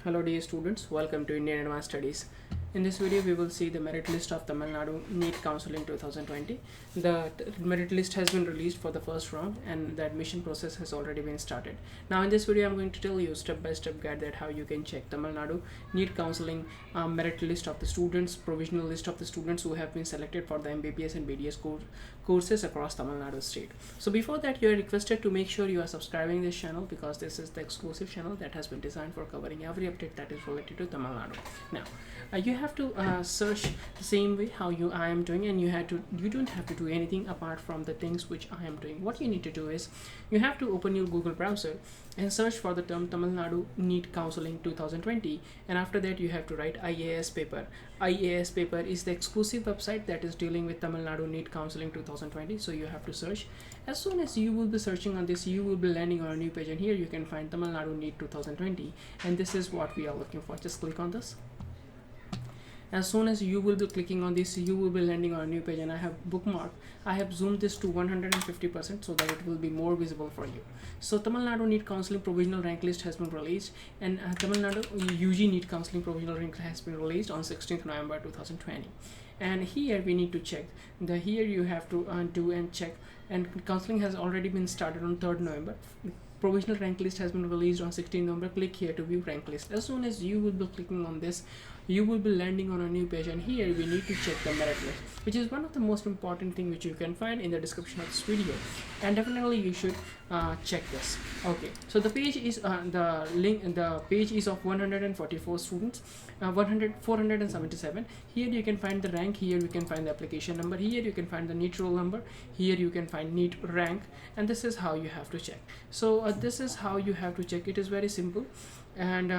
Hello dear students, welcome to Indian Advanced Studies. In this video we will see the merit list of Tamil Nadu NEET Counseling 2020. The merit list has been released for the first round and the admission process has already been started. Now in this video I'm going to tell you step by step guide that how you can check Tamil Nadu NEET Counseling merit list of the students, provisional list of the students who have been selected for the MBBS and BDS courses across Tamil Nadu state. So before that, you are requested to make sure you are subscribing this channel because this is the exclusive channel that has been designed for covering every update that is related to Tamil Nadu. Now you have to search the same way how I am doing, and you don't have to do anything apart from the things which I am doing. What you need to do is you have to open your Google browser and search for the term Tamil Nadu NEET Counseling 2020, and after that you have to write IAS paper. IAS paper is the exclusive website that is dealing with Tamil Nadu NEET Counseling 2020, so you have to search. As soon as you will be searching on this, you will be landing on a new page, and here you can find Tamil Nadu NEET 2020, and this is what we are looking for. Just click on this. As soon as you will be clicking on this, you will be landing on a new page, and I have bookmarked. I have zoomed this to 150% so that it will be more visible for you. So Tamil Nadu NEET Counseling provisional rank list has been released, and Tamil Nadu UG NEET Counseling provisional rank has been released on 16th November 2020. And here we need to check. Here you have to do and check, and counseling has already been started on 3rd November. Provisional rank list has been released on 16th November. Click here to view rank list. As soon as you will be clicking on this, you will be landing on a new page, and here we need to check the merit list, which is one of the most important thing which you can find in the description of this video, and definitely you should check this. Okay, so the page is the page is of 144 students, 477. Here you can find the rank, here you can find the application number, here you can find the NEET roll number, here you can find NEET rank, and this is how you have to check. So this is how you have to check. It is very simple, and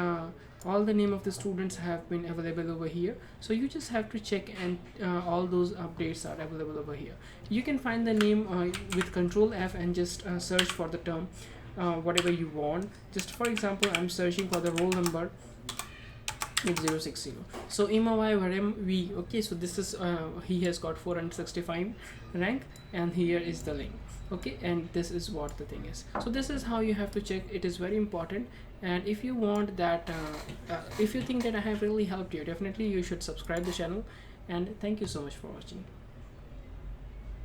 all the name of the students have been available over here, so you just have to check, and all those updates are available over here. You can find the name with Control F and just search for the term whatever you want. Just for example, I'm searching for the roll number 8060. So Imawai Varem V. Okay, so this is he has got 465 rank, and here is the link. Okay, and this is what the thing is. So this is how you have to check. It is very important, and if you want that if you think that I have really helped you, definitely you should subscribe the channel, and thank you so much for watching.